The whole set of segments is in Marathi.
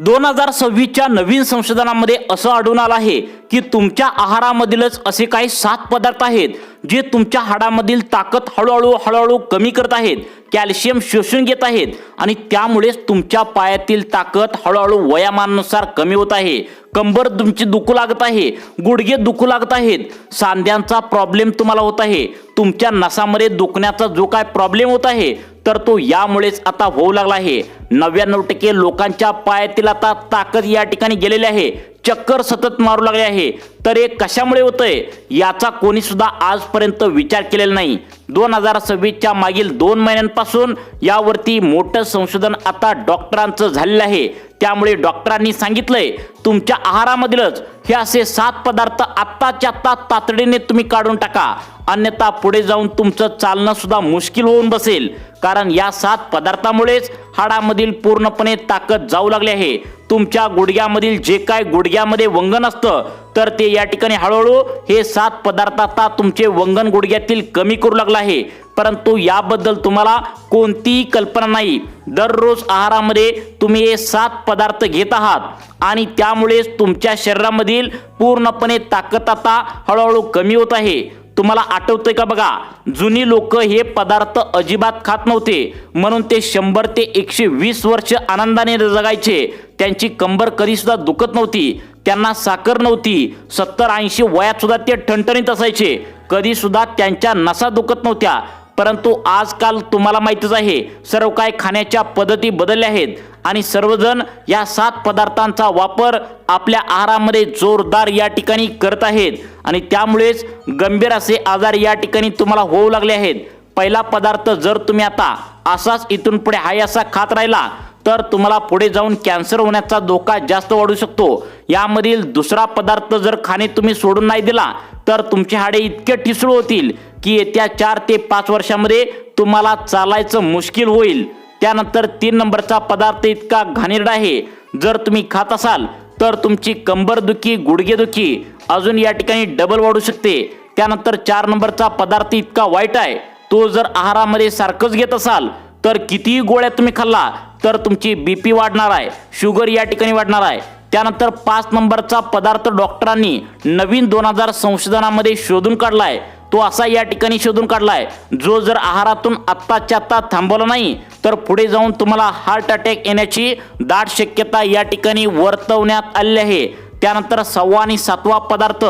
2026च्या नवीन संशोधनामध्ये असं आढळून आलं आहे की तुमच्या आहारामधीलच असे काही 7 पदार्थ आहेत जे तुमच्या हाडामधील ताकद हळूहळू कमी करत आहेत, कॅल्शियम शोषून घेत आहेत आणि त्यामुळेच तुमच्या पायातील ताकद हळूहळू वयामानानुसार कमी होत आहे। कंबर तुमची दुखू लागत आहे, गुडघे दुखू लागत आहेत, सांध्यांचा प्रॉब्लेम तुम्हाला होत आहे, तुमच्या नसामध्ये दुखण्याचा जो काय प्रॉब्लेम होत आहे तर तो यामुळेच आता होऊ लागला आहे। 99% लोकांच्या पायातील आता ताकद या ठिकाणी गेलेली आहे, चक्कर सतत मारू लागले आहे। तर हे कशामुळे होतंय याचा कोणी सुद्धा आजपर्यंत विचार केलेला नाही। 2026च्या मागील 2 महिन्यांपासून यावरती मोठं संशोधन आता डॉक्टरांचं झालेलं आहे। त्यामुळे डॉक्टरांनी सांगितलंय तुमच्या आहारामधीलच हे असे 7 पदार्थ आत्ताच्या आत्ता तातडीने तुम्ही काढून टाका, अन्यथा पुढे जाऊन तुमचं चालणं सुद्धा मुश्किल होऊन बसेल। कारण या 7 पदार्थामुळेच हाडामधील पूर्णपणे ताकद जाऊ लागली आहे। तुमच्या गुडघ्यामधील जे काय गुडघ्यामध्ये वंगण असतं तर ते या ठिकाणी हळूहळू हे 7 पदार्थ आता तुमचे वंगण गुडघ्यातील कमी करू लागला आहे। परंतु याबद्दल तुम्हाला कोणतीही कल्पना नाही। दररोज आहारामध्ये तुम्ही हे 7 पदार्थ घेत आहात आणि त्यामुळेच तुमच्या शरीरामधील पूर्णपणे ताकद आता हळूहळू कमी होत आहे। तुम्हाला आठवतंय का बघा, जुनी लोक हे पदार्थ अजिबात खात नव्हते म्हणून ते 100 ते 120 वर्ष आनंदाने जगायचे। त्यांची कंबर कधी सुद्धा दुखत नव्हती, त्यांना साखर नव्हती, 70-80 वयात सुद्धा ते ठणठणीत असायचे, कधी सुद्धा त्यांच्या नसा दुखत नव्हत्या। परंतु आजकाल तुम्हाला माहितीच आहे सर्व काय खाण्याच्या पद्धती बदलल्या आहेत आणि सर्वजण या 7 पदार्थांचा वापर आपल्या आहारामध्ये जोरदार या ठिकाणी करत आहेत आणि त्यामुळेच गंभीर असे आजार या ठिकाणी तुम्हाला होऊ लागले आहेत। पहिला पदार्थ जर तुम्ही आता असाच इथून पुढे हाय असा खात राहिला तर तुम्हाला पुढे जाऊन कॅन्सर होण्याचा धोका जास्त वाढू शकतो। यामधील दुसरा पदार्थ जर खाणे तुम्ही सोडून नाही दिला तर तुमचे हाडे इतके ठिसूळ होतील की येत्या 4 ते 5 वर्षांमध्ये तुम्हाला चालायचं मुश्किल होईल। त्यानंतर 3 नंबरचा पदार्थ इतका घाणेरडा आहे, जर तुम्ही खात असाल तर तुमची कंबरदुखी गुडघेदुखी अजून या ठिकाणी डबल वाढू शकते। त्यानंतर 4 नंबरचा पदार्थ इतका वाईट आहे, तो जर आहारामध्ये सारखंच घेत असाल तर कितीही गोळ्या तुम्ही खाल्ला तर तुमची बीपी वाढणार आहे, शुगर या ठिकाणी वाढणार आहे। त्यानंतर 5 नंबरचा पदार्थ डॉक्टरांनी नवीन 2000 संशोधनामध्ये शोधून काढलाय, तो असा या ठिकाणी शोधून काढलाय जो जर आहारातून आत्ताच्या आत्ता थांबवला नाही तर पुढे जाऊन तुम्हाला हार्ट अटॅक येण्याची दाट शक्यता या ठिकाणी वर्तवण्यात आली आहे। त्यानंतर 6वा आणि 7वा पदार्थ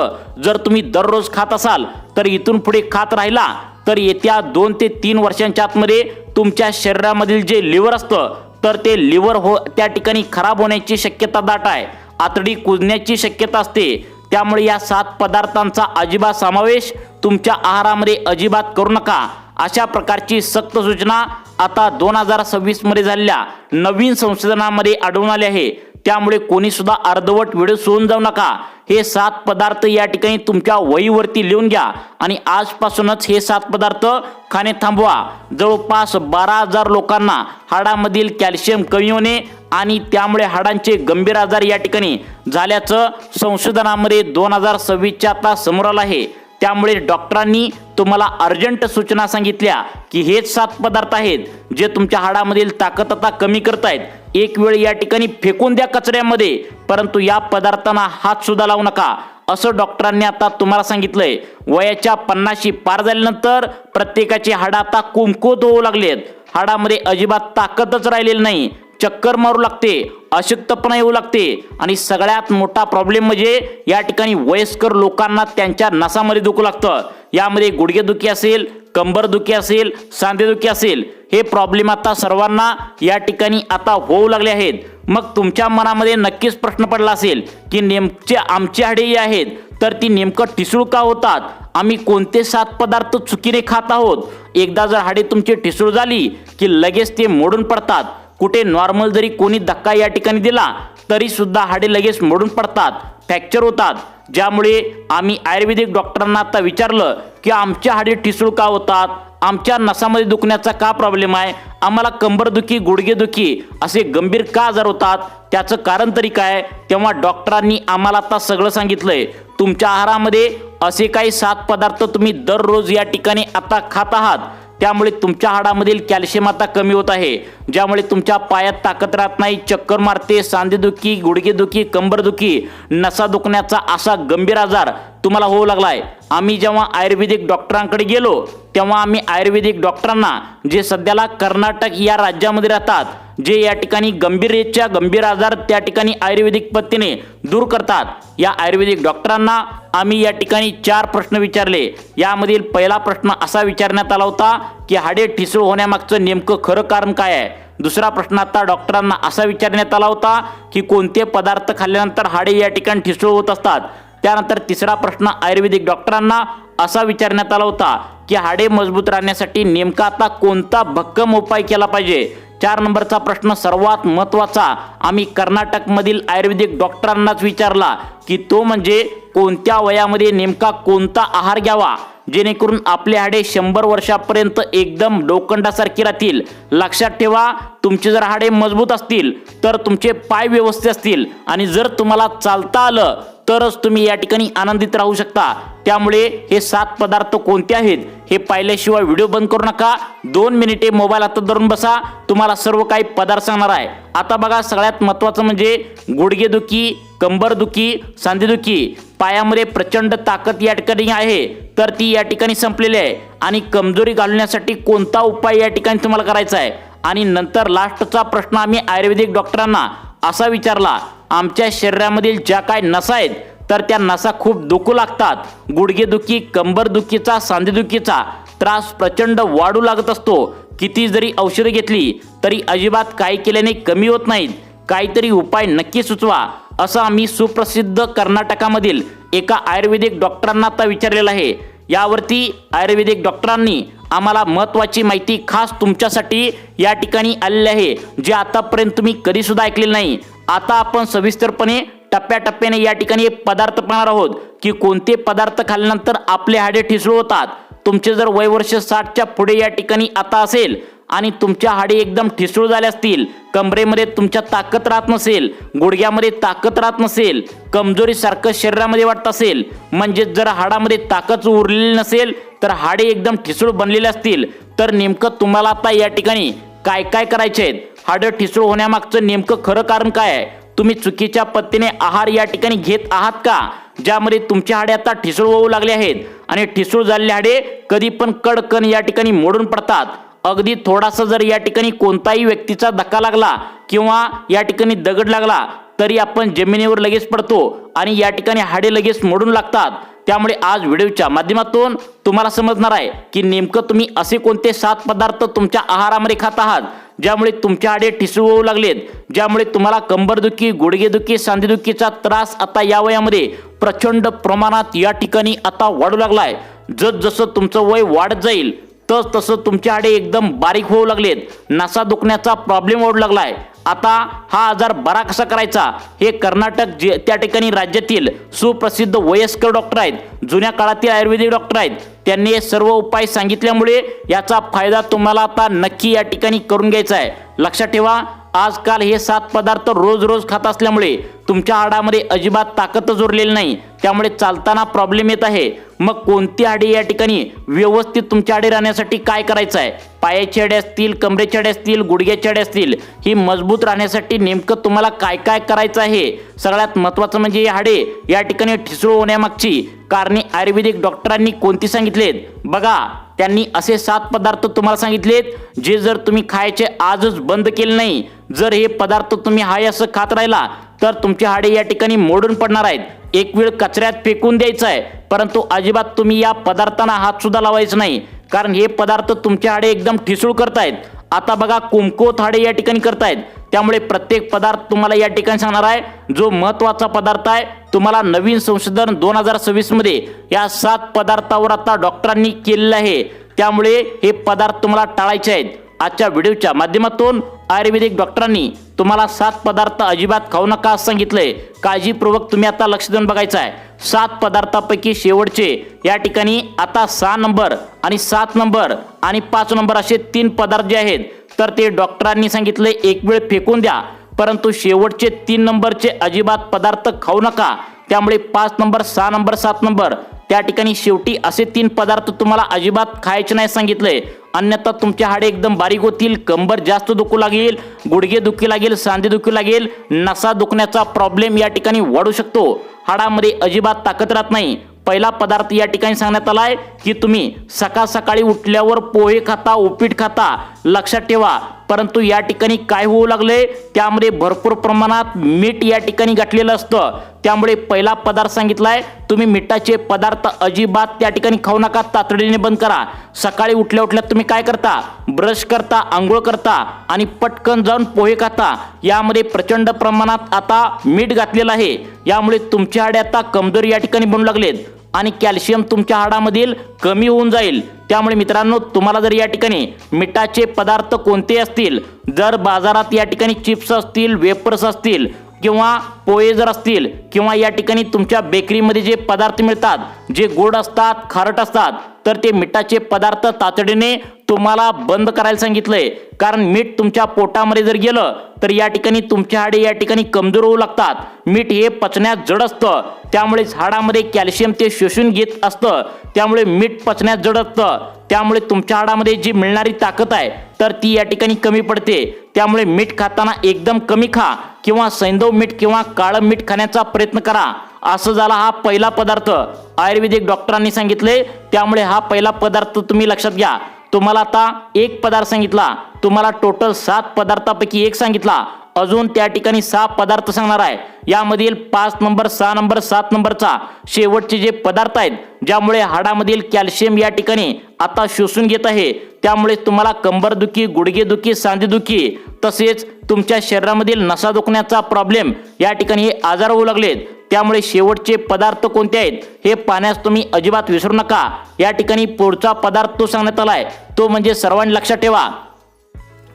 जर तुम्ही दररोज खात असाल तर इथून पुढे खात राहिला तर येत्या 2 ते 3 वर्षांच्या आतमध्ये तुमच्या शरीरामधील जे लिव्हर असतं तर ते लिव्हर त्या ठिकाणी खराब होण्याची शक्यता दाट आहे, आतडी कुजण्याची शक्यता असते। त्यामुळे या 7 पदार्थांचा अजिबात समावेश तुमच्या आहारामध्ये अजिबात करू नका, अशा प्रकारची सक्त सूचना आता 2026 मध्ये झालेल्या नवीन संशोधनामध्ये आढळून आले आहे। त्यामुळे कोणी सुद्धा अर्धवट व्हिडिओ सोडून जाऊ नका। हे 7 पदार्थ या ठिकाणी तुमच्या वहीवरती लिहून घ्या आणि आजपासूनच हे 7 पदार्थ खाणे थांबवा। जवळपास 12,000 लोकांना हाडामधील कॅल्शियम कमी होणे आणि त्यामुळे हाडांचे गंभीर आजार या ठिकाणी झाल्याचं संशोधनामध्ये 2026च्या आता समोर आलं आहे। त्यामुळे डॉक्टरांनी तुम्हाला अर्जंट सूचना सांगितल्या की हेच 7 पदार्थ आहेत जे तुमच्या हाडामधील ताकद आता कमी करतायत। एक वेळ या ठिकाणी फेकून द्या कचऱ्यामध्ये, परंतु या पदार्थांना हात सुद्धा लावू नका असं डॉक्टरांनी आता तुम्हाला सांगितलंय। वयाच्या 50शी पार झाल्यानंतर प्रत्येकाची हाडं आता कुमकुवत होऊ लागलेत, हाडामध्ये अजिबात ताकदच राहिलेली नाही, चक्कर मारू लागते, अशक्तपणा येऊ लागते आणि सगळ्यात मोठा प्रॉब्लेम म्हणजे या ठिकाणी वयस्कर लोकांना त्यांच्या नसामध्ये दुखू लागतं। यामध्ये गुडघेदुखी असेल, कंबरदुखी असेल, सांधेदुखी असेल, हे प्रॉब्लेम आता सर्वांना या ठिकाणी आता होऊ लागले आहेत। मग तुमच्या मनामध्ये नक्कीच प्रश्न पडला असेल की नेमके आमची हाडे आहेत तर ती नेमकं ठिसूळ का होतात, आम्ही कोणते 7 पदार्थ चुकीने खात आहोत। एकदा जर हाडे तुमची ठिसूळ झाली की लगेच ते मोडून पडतात, कुठे नॉर्मल जरी कोणी धक्का या ठिकाणी दिला तरी सुद्धा हाडे लगेच मोडून पडतात, फ्रॅक्चर होतात। ज्यामुळे आम्ही आयुर्वेदिक डॉक्टरांना आता विचारलं की आमच्या हाडे ठिसूळ का होतात, आमच्या नसामध्ये दुखण्याचा का प्रॉब्लेम आहे, आम्हाला कंबरदुखी गुडघेदुखी असे गंभीर का आजार होतात, त्याचं कारण तरी काय। तेव्हा डॉक्टरांनी आम्हाला आता सगळं सांगितलंय। तुमच्या आहारामध्ये असे काही 7 पदार्थ तुम्ही दररोज या ठिकाणी आता खात आहात त्यामुळे तुमच्या हाडामधील कॅल्शियम आता कमी होत आहे, ज्यामुळे तुमच्या पायात ताकद राहत नाही, चक्कर मारते, सांधेदुखी, गुडघेदुखी, कंबरदुखी, नसा दुखण्याचा असा गंभीर आजार तुम्हाला होऊ लागलाय. आम्ही जेव्हा आयुर्वेदिक डॉक्टरांकडे गेलो तेव्हा आम्ही आयुर्वेदिक डॉक्टरांना, जे सध्याला कर्नाटक या राज्यामध्ये राहतात, जे या ठिकाणी गंभीर आजार त्या ठिकाणी आयुर्वेदिक पद्धतीने दूर करतात, या आयुर्वेदिक डॉक्टरांना आम्ही या ठिकाणी 4 प्रश्न विचारले. यामधील पहिला प्रश्न असा विचारण्यात आला होता की हाडे ठिसूळ होण्यामागचं नेमकं खरं कारण काय आहे. दुसरा प्रश्न आता डॉक्टरांना असा विचारण्यात आला होता की कोणते पदार्थ खाल्ल्यानंतर हाडे या ठिकाणी ठिसूळ होत असतात. त्यानंतर तिसरा प्रश्न आयुर्वेदिक डॉक्टरांना असा विचारण्यात आला होता की हाडे मजबूत राहण्यासाठी नेमका आता कोणता भक्कम उपाय केला पाहिजे. 4 नंबरचा प्रश्न सर्वात महत्त्वाचा आम्ही कर्नाटकमधील आयुर्वेदिक डॉक्टरांनाच विचारला की तो म्हणजे कोणत्या वयामध्ये नेमका कोणता आहार घ्यावा जेणेकरून आपले हाडे 100 वर्षापर्यंत एकदम लोखंडासारखी राहतील. लक्षात ठेवा, तुमचे जर हाडे मजबूत असतील तर तुमचे पाय व्यवस्थित असतील आणि जर तुम्हाला चालता आलं तरच तुम्ही या ठिकाणी आनंदित राहू शकता. त्यामुळे हे 7 पदार्थ कोणते आहेत हे पाहिल्याशिवाय व्हिडिओ बंद करू नका. 2 मिनिटे मोबाईल हातात धरून बसा, तुम्हाला सर्व काही पदार्थ सांगणार आहे. आता बघा, सगळ्यात महत्त्वाचं म्हणजे गुडघेदुखी, कंबरदुखी, सांधेदुखी, पायामध्ये प्रचंड ताकद या ठिकाणी आहे तर ती या ठिकाणी संपलेली आहे आणि कमजोरी घालवण्यासाठी कोणता उपाय या ठिकाणी तुम्हाला करायचा आहे. आणि नंतर लास्टचा प्रश्न आम्ही आयुर्वेदिक डॉक्टरांना असा विचारला, आमच्या शरीरामधील ज्या काय नसा आहेत तर त्या नसा खूप दुखू लागतात. गुडघेदुखी, कंबरदुखीचा, सांधेदुखीचा त्रास प्रचंड वाढू लागत असतो. किती जरी औषधं घेतली तरी अजिबात काही केल्याने कमी होत नाहीत. काहीतरी उपाय नक्की सुचवा, असं आम्ही सुप्रसिद्ध कर्नाटकामधील एका आयुर्वेदिक डॉक्टरांना आता विचारलेलं आहे. यावरती आयुर्वेदिक डॉक्टरांनी आम्हाला महत्त्वाची माहिती खास तुमच्यासाठी या ठिकाणी आलेली आहे, जे आतापर्यंत तुम्ही कधी सुद्धा ऐकलेलं नाही. आता आपण सविस्तरपणे टप्प्याटप्प्याने या ठिकाणी पदार्थ पाहणार आहोत की कोणते पदार्थ खाल्ल्यानंतर आपले हाडे ठिसूळ होतात. तुमचे जर वय वर्ष 60च्या पुढे या ठिकाणी आता असेल आणि तुमच्या हाडे एकदम ठिसूळ झाले असतील, कमरेमध्ये तुमच्या ताकद राहत नसेल, गुडघ्यामध्ये ताकद राहत नसेल, कमजोरी सारखं शरीरामध्ये वाटत असेल, म्हणजे जर हाडामध्ये ताकद उरलेली नसेल तर हाडे एकदम ठिसूळ बनलेले असतील, तर नेमकं तुम्हाला आता या ठिकाणी काय काय करायचे आहेत. हाडं ठिसूळ होण्यामागचं नेमकं खरं कारण काय आहे. तुम्ही चुकीच्या पद्धतीने आहार या ठिकाणी घेत आहात का, ज्यामध्ये तुमचे हाडे आता ठिसूळ होऊ लागले आहेत आणि ठिसूळ झालेले हाडे कधी पण कडकन या ठिकाणी मोडून पडतात. अगदी थोडासा जर या ठिकाणी कोणताही व्यक्तीचा धक्का लागला किंवा या ठिकाणी दगड लागला तरी आपण जमिनीवर लगेच पडतो आणि या ठिकाणी हाडे लगेच मोडून लागतात. त्यामुळे आज व्हिडिओच्या माध्यमातून तुम्हाला समजणार आहे की नेमकं तुम्ही असे कोणते 7 पदार्थ तुमच्या आहारामध्ये खात आहात ज्यामुळे तुमचे हाडे ठिसूळ होऊ लागलेत, ज्यामुळे तुम्हाला कंबरदुखी, गुडघेदुखी, सांधेदुखीचा त्रास आता या वयामध्ये प्रचंड प्रमाणात या ठिकाणी आता वाढू लागलाय. जसं तुमचं वय वाढत जाईल तसं तुमचे हाडे एकदम बारीक होऊ लागलेत, नसा दुखण्याचा प्रॉब्लेम वाढू लागलाय. आता हा आजार बरा कसा करायचा हे कर्नाटक त्या ठिकाणी राज्यातील सुप्रसिद्ध वयस्कर डॉक्टर आहेत, जुन्या काळातील आयुर्वेदिक डॉक्टर आहेत, त्यांनी हे सर्व उपाय सांगितल्यामुळे याचा फायदा तुम्हाला आता नक्की या ठिकाणी करून घ्यायचा आहे. लक्षात ठेवा, आजकाल हे 7 पदार्थ रोज खात असल्यामुळे तुमच्या हाडामध्ये अजिबात ताकदच उरलेली नाही, त्यामुळे चालताना प्रॉब्लेम येत आहे. मग कोणती हाडे या ठिकाणी व्यवस्थित तुमच्या हाडे राहण्यासाठी काय करायचं आहे. पायाचे हाडे असतील, कमरेचे हाडे असतील, गुडघ्याचे हाडे असतील, ही मजबूत राहण्यासाठी नेमकं तुम्हाला काय काय करायचं आहे. सगळ्यात महत्त्वाचं म्हणजे हे हाडे या ठिकाणी ठिसूळ होण्यामागची कारणे आयुर्वेदिक डॉक्टरांनी कोणती सांगितलेत बघा. त्यांनी असे 7 पदार्थ तुम्हाला सांगितलेत जे जर तुम्ही खायचे आजच बंद केले नाही, जर हे पदार्थ तुम्ही हाय असं खात राहिला तर तुमचे हाडे या ठिकाणी मोडून पडणार आहेत. एक वेळ कचऱ्यात फेकून द्यायचं आहे, परंतु अजिबात तुम्ही या पदार्थांना हात सुद्धा लावायचं नाही, कारण हे पदार्थ तुमचे हाडे एकदम ठिसूळ करतायत. आता बघा, कुमकुवत हाडे या ठिकाणी करतायत. त्यामुळे प्रत्येक पदार्थ तुम्हाला या ठिकाणी सांगणार आहे. जो महत्त्वाचा पदार्थ आहे, तुम्हाला नवीन संशोधन 2026 मध्ये या 7 पदार्थावर आता डॉक्टरांनी केलेलं आहे, त्यामुळे हे पदार्थ तुम्हाला टाळायचे आहेत. आजच्या व्हिडिओच्या माध्यमातून आयुर्वेदिक डॉक्टरांनी तुम्हाला 7 पदार्थ अजिबात खाऊ नका असं सांगितलंय. काळजीपूर्वक तुम्ही आता लक्ष देऊन बघायचं आहे. 7 पदार्थापैकी शेवटचे या ठिकाणी आता 6 नंबर आणि 7 नंबर आणि 5 नंबर असे 3 पदार्थ जे आहेत तर ते डॉक्टरांनी सांगितले एक वेळ फेकून द्या, परंतु शेवटचे 3 नंबरचे अजिबात पदार्थ खाऊ नका. त्यामुळे 5 नंबर, 6 नंबर, 7 नंबर त्या ठिकाणी शेवटी असे 3 पदार्थ तुम्हाला अजिबात खायचे नाही सांगितले, अन्यथा तुमचे हाडे एकदम बारीक होतील, कंबर जास्त दुखू लागेल, गुडघे दुखू लागेल, सांधे दुखू लागेल, नसा दुखण्याचा प्रॉब्लेम या ठिकाणी वाढू शकतो, हाडामध्ये अजिबात ताकद राहत नाही। पहिला पदार्थ या ठिकाणी सांगण्यात आलाय की तुम्ही सकाळ सकाळी उठल्यावर पोहे खाता, उपीट खाता, लक्षात ठेवा। परंतु या ठिकाणी काय होऊ लागले, त्यामध्ये भरपूर प्रमाणात मीठ या ठिकाणी घातलेलं असतं, त्यामुळे पहिला पदार्थ सांगितलाय तुम्ही मिठाचे पदार्थ अजिबात त्या ठिकाणी खाऊ नका, तातडीने बंद करा। सकाळी उठल्या उठल्या तुम्ही काय करता, ब्रश करता, आंघोळ करता आणि पटकन जाऊन पोहे खाता, यामध्ये प्रचंड प्रमाणात आता मीठ घातलेलं आहे, यामुळे तुमचे हाडे आता कमजोर या ठिकाणी बनू लागलेत आणि कॅल्शियम तुमच्या हाडामधील कमी होऊन जाईल। त्यामुळे मित्रांनो, तुम्हाला जर या ठिकाणी मिठाचे पदार्थ कोणते असतील, जर बाजारात या ठिकाणी चिप्स असतील, वेफर्स असतील किंवा पोहे जर असतील किंवा या ठिकाणी तुमच्या बेकरीमध्ये जे पदार्थ मिळतात जे गोड असतात, खारट असतात, तर ते मिठाचे पदार्थ तातडीने तुम्हाला बंद करायला सांगितलंय। कारण मीठ तुमच्या पोटामध्ये जर गेलं तर या ठिकाणी तुमचे हाडे या ठिकाणी कमजोर होऊ लागतात। मीठ हे पचण्यात जड असतं, त्यामुळे हाडामध्ये कॅल्शियम ते शोषून घेत असतं, त्यामुळे मीठ पचण्यात जड असतं, त्यामुळे तुमच्या हाडामध्ये जी मिळणारी ताकद आहे तर ती या ठिकाणी कमी पडते। त्यामुळे मीठ खाताना एकदम कमी खा किंवा सैंधव मीठ किंवा काळं मीठ खाण्याचा प्रयत्न करा। असं झाला हा पहिला पदार्थ आयुर्वेदिक डॉक्टरांनी सांगितले, त्यामुळे हा पहिला पदार्थ तुम्ही लक्षात घ्या। तुम्हाला आता एक पदार्थ सांगितला, तुम्हाला टोटल 7 पदार्थापैकी एक सांगितला, अजून त्या ठिकाणी 6 पदार्थ सांगणार आहे। यामधील 5 नंबर, 6 नंबर, 7 नंबरचा शेवटचे जे पदार्थ आहेत ज्यामुळे हाडामधील कॅल्शियम या ठिकाणी आता शोषून घेत आहे, त्यामुळे तुम्हाला कंबरदुखी, गुडघेदुखी, सांधेदुखी तसेच तुमच्या शरीरामधील नसा दुखण्याचा प्रॉब्लेम या ठिकाणी हे आजार होऊ लागलेत। त्यामुळे शेवटचे पदार्थ कोणते आहेत हे पाहण्यास तुम्ही अजिबात विसरू नका। या ठिकाणी पुढचा पदार्थ तो सांगण्यात आलाय, तो म्हणजे सर्वांनी लक्षात ठेवा,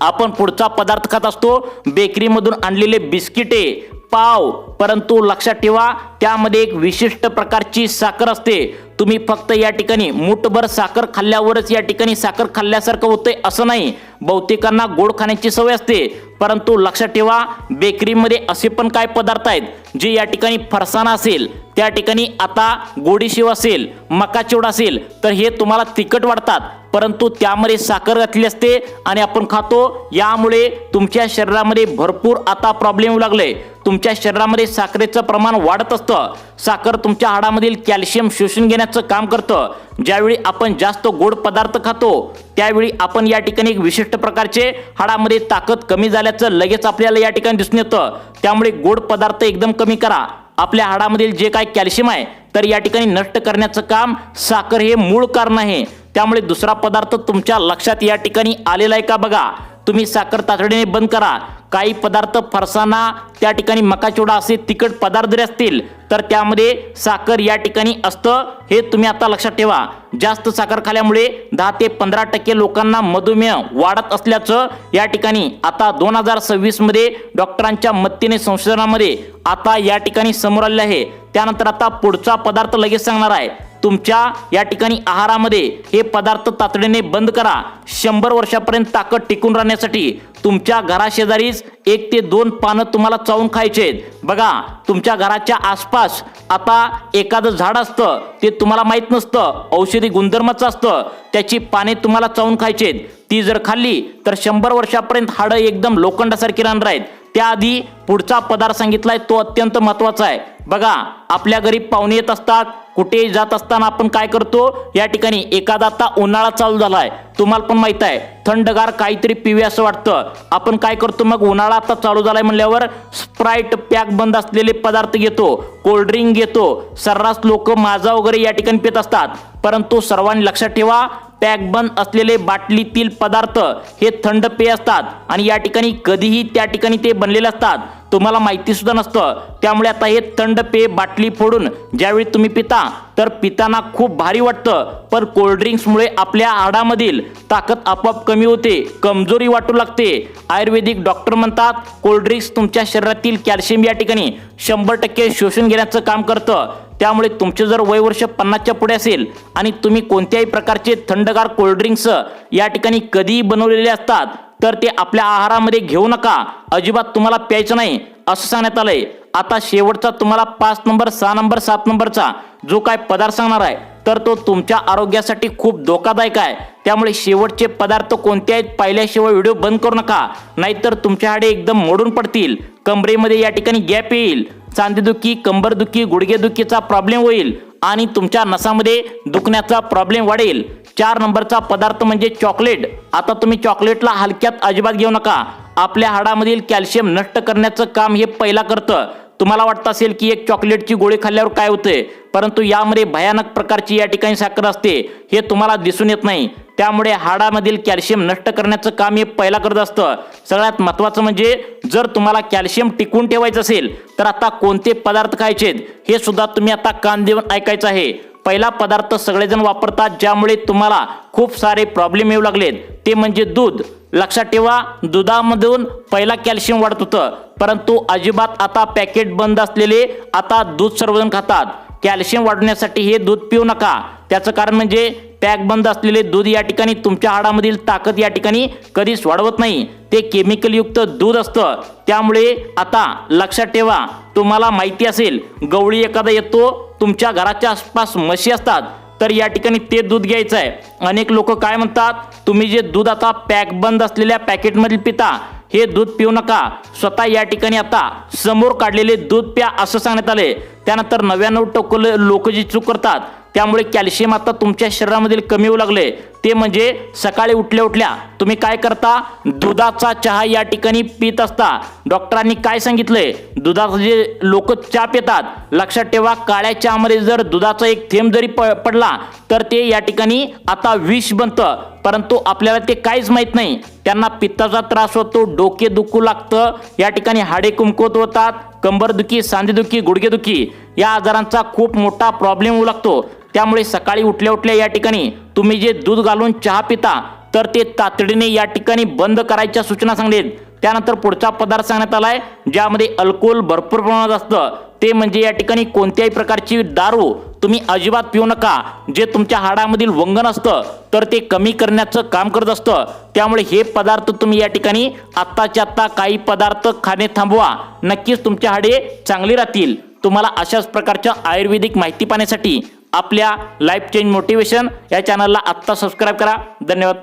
आपण पुढचा पदार्थ खात असतो बेकरीमधून आणलेले बिस्किटे, पाव, परंतु लक्षात ठेवा त्यामध्ये एक विशिष्ट प्रकारची साखर असते। तुम्ही फक्त या ठिकाणी मूठभर साखर खाल्ल्यावरच या ठिकाणी साखर खाल्ल्यासारखं होतंय असं नाही, बहुतेकांना गोड खाण्याची सवय असते, परंतु लक्षात ठेवा बेकरीमध्ये असे पण काय पदार्थ आहेत जे या ठिकाणी फरसाणा असेल, त्या ठिकाणी आता गोडीशेव असेल, मका चिवडा असेल, तर हे तुम्हाला तिखट वाटतात, परंतु त्यामध्ये साखर घातली असते आणि आपण खातो, यामुळे तुमच्या शरीरामध्ये भरपूर आता प्रॉब्लेम येऊ लागले। तुमच्या शरीरामध्ये साखरेचं प्रमाण वाढत असतं, साखर तुमच्या हाडामधील कॅल्शियम शोषून घेण्याचं काम करतं। ज्यावेळी आपण जास्त गोड पदार्थ खातो त्यावेळी आपण या ठिकाणी एक विशिष्ट प्रकारचे हाडामध्ये ताकद कमी झाल्याचं लगेच आपल्याला या ठिकाणी दिसून येतं। त्यामुळे गोड पदार्थ एकदम कमी करा। आपल्या हाडामधील जे काही कॅल्शियम आहे तर या ठिकाणी नष्ट करण्याचं काम साखर हे मूळ कारण आहे। त्यामुळे दुसरा पदार्थ तुमच्या लक्षात या ठिकाणी आलेला आहे का बघा, तुम्ही साखर तातडीने बंद करा। काही पदार्थ फरसाणा, त्या ठिकाणी मका चिवडा असे तिखट पदार्थ जरी असतील तर त्यामध्ये साखर या ठिकाणी असतं, हे तुम्ही आता लक्षात ठेवा। जास्त साखर खाल्यामुळे 10 ते 15% लोकांना मधुमेह वाढत असल्याचं या ठिकाणी आता 2026 मध्ये डॉक्टरांच्या मतीने संशोधनामध्ये आता या ठिकाणी समोर आले आहे। त्यानंतर आता पुढचा पदार्थ लगेच सांगणार आहे, तुमच्या या ठिकाणी आहारामध्ये हे पदार्थ तातडीने बंद करा। 100 वर्षापर्यंत ताकद टिकून राहण्यासाठी तुमच्या घराशेजारीच 1 ते 2 पानं तुम्हाला चावून खायचे आहेत। बघा तुमच्या घराच्या आसपास आता एखादं झाड असतं, ते तुम्हाला माहित नसतं, औषधी गुणधर्माचं असतं, त्याची पाने तुम्हाला चावून खायची आहेत। ती जर खाल्ली तर 100 वर्षापर्यंत हाडं एकदम लोखंडासारखी राहणार आहेत। त्याआधी पुढचा पदार्थ सांगितलाय तो अत्यंत महत्त्वाचा आहे। बघा आपल्या घरी पाहुणे येत असतात, कुठे जात असताना आपण काय करतो, या ठिकाणी एखादा आता उन्हाळा चालू झालाय, तुम्हाला पण माहित आहे थंडगार काहीतरी पिवे असं वाटतं, आपण काय करतो मग उन्हाळा आता चालू झालाय म्हणल्यावर स्प्राईट पॅक बंद असलेले पदार्थ घेतो, कोल्ड्रिंक घेतो, सर्रास लोक माझा वगैरे या ठिकाणी पित असतात, परंतु सर्वांनी लक्षात ठेवा पॅक बंद असलेले बाटलीतील पदार्थ हे थंड पेय असतात आणि या ठिकाणी कधीही त्या ठिकाणी ते बनलेले असतात, तुम्हाला माहिती सुद्धा नसतं। त्यामुळे आता हे थंड पेय बाटली फोडून ज्यावेळी तुम्ही पिता तर पिताना खूप भारी वाटतं, पण कोल्ड्रिंक्समुळे आपल्या हाडामधील ताकद आपोआप कमी होते, कमजोरी वाटू लागते। आयुर्वेदिक डॉक्टर म्हणतात कोल्ड्रिंक्स तुमच्या शरीरातील कॅल्शियम या ठिकाणी 100% शोषून घेण्याचं काम करतं। त्यामुळे तुमचे जर वय वर्ष 50च्या पुढे असेल आणि तुम्ही कोणत्याही प्रकारचे थंडगार कोल्ड्रिंक्स या ठिकाणी कधीही बनवलेले असतात तर ते आपल्या आहारामध्ये घेऊ नका, अजिबात तुम्हाला प्यायचं नाही असं सांगण्यात आलंय। आता शेवटचा तुम्हाला 5 नंबर 6 नंबर 7 नंबरचा जो काय पदार्थ सांगणार आहे तर तो तुमच्या आरोग्यासाठी खूप धोकादायक आहे। त्यामुळे शेवटचे पदार्थ कोणते आहेत पाहिल्याशिवाय व्हिडिओ बंद करू नका, नाहीतर तुमच्या हाडे एकदम मोडून पडतील, कमरेमध्ये या ठिकाणी गॅप येईल, सांधेदुखी कंबरदुखी गुडघेदुखीचा प्रॉब्लेम होईल आणि तुमच्या नसामध्ये दुखण्याचा प्रॉब्लेम वाढेल। 4 नंबरचा पदार्थ म्हणजे चॉकलेट। आता तुम्ही चॉकलेटला हलक्यात अजिबात घेऊ नका, आपल्या हाडामधील कॅल्शियम नष्ट करण्याचं काम हे पहिला करतं। तुम्हाला वाटत असेल की एक चॉकलेटची गोळी खाल्ल्यावर काय होते, परंतु यामध्ये भयानक प्रकारची या ठिकाणी साखर असते, हे तुम्हाला दिसून येत नाही। त्यामुळे हाडामधील कॅल्शियम नष्ट करण्याचं काम हे पहिला करत असतं। सगळ्यात महत्त्वाचं म्हणजे जर तुम्हाला कॅल्शियम टिकवून ठेवायचं असेल तर आता कोणते पदार्थ खायचे हे सुद्धा तुम्ही आता कान देऊन ऐकायचं आहे। पहिला पदार्थ सगळेजण वापरतात ज्यामुळे तुम्हाला खूप सारे प्रॉब्लेम येऊ लागलेत, ते म्हणजे दूध। लक्षात ठेवा, दुधामधून पहिला कॅल्शियम वाढत होतं, परंतु अजिबात आता पॅकेट बंद असलेले आता दूध सर्वजण खातात। कॅल्शियम वाढवण्यासाठी हे दूध पिऊ नका। त्याचं कारण म्हणजे पॅक बंद असलेले दूध या ठिकाणी तुमच्या हाडामधील ताकद या ठिकाणी कधीच वाढवत नाही, ते केमिकल युक्त दूध असतं। त्यामुळे आता लक्षात ठेवा, तुम्हाला माहिती असेल गवळी एखादा येतो, तुमच्या घराच्या आसपास म्हशी असतात, तर या ठिकाणी ते दूध घ्यायचं आहे। अनेक लोक काय म्हणतात, तुम्ही जे दूध आता पॅक बंद असलेल्या पॅकेटमधील पिता हे दूध पिऊ नका, स्वतः या ठिकाणी आता समोर काढलेले दूध प्या असं सांगण्यात आले। त्यानंतर 99% लोक जी चूक करतात, त्यामुळे कॅल्शियम आता तुमच्या शरीरामधील कमी होऊ लागले, ते म्हणजे सकाळी उठल्या उठल्या तुम्ही काय करता, दुधाचा चहा या ठिकाणी पित असता। डॉक्टरांनी काय सांगितलंय, दुधाचा जे लोक चहा पितात, लक्षात ठेवा काळ्या चहामध्ये जर दुधाचा एक थेंब जरी पडला तर ते या ठिकाणी आता विष बनतं, परंतु आपल्याला ते काहीच माहित नाही। त्यांना पित्ताचा त्रास होतो, डोके दुखू लागतं, या ठिकाणी हाडे कमकुवत होतात, कंबरदुखी सांधेदुखी गुडघेदुखी या आजारांचा खूप मोठा प्रॉब्लेम होऊ लागतो। त्यामुळे सकाळी उठल्या उठल्या या ठिकाणी तुम्ही जे दूध घालून चहा पिता तर ते तातडीने या ठिकाणी बंद करायच्या सूचना सांगण्यात। त्यानंतर पुढचा पदार्थ सांगण्यात आलाय ज्यामध्ये अल्कोहोल भरपूर प्रमाणात असतं, ते म्हणजे या ठिकाणी कोणत्याही प्रकारची दारू तुम्ही अजिबात पिऊ नका, जे तुमच्या हाडामधील वंगण असतं तर ते कमी करण्याचं काम करत असतं। त्यामुळे हे पदार्थ तुम्ही या ठिकाणी आत्ताच्या आत्ता काही पदार्थ खाणे थांबवा, नक्कीच तुमच्या हाडे चांगली राहतील। तुम्हाला अशाच प्रकारच्या आयुर्वेदिक माहिती पाहण्यासाठी आपल्या लाईफ चेंज मोटिवेशन या चॅनलला आत्ता सबस्क्राईब करा। धन्यवाद।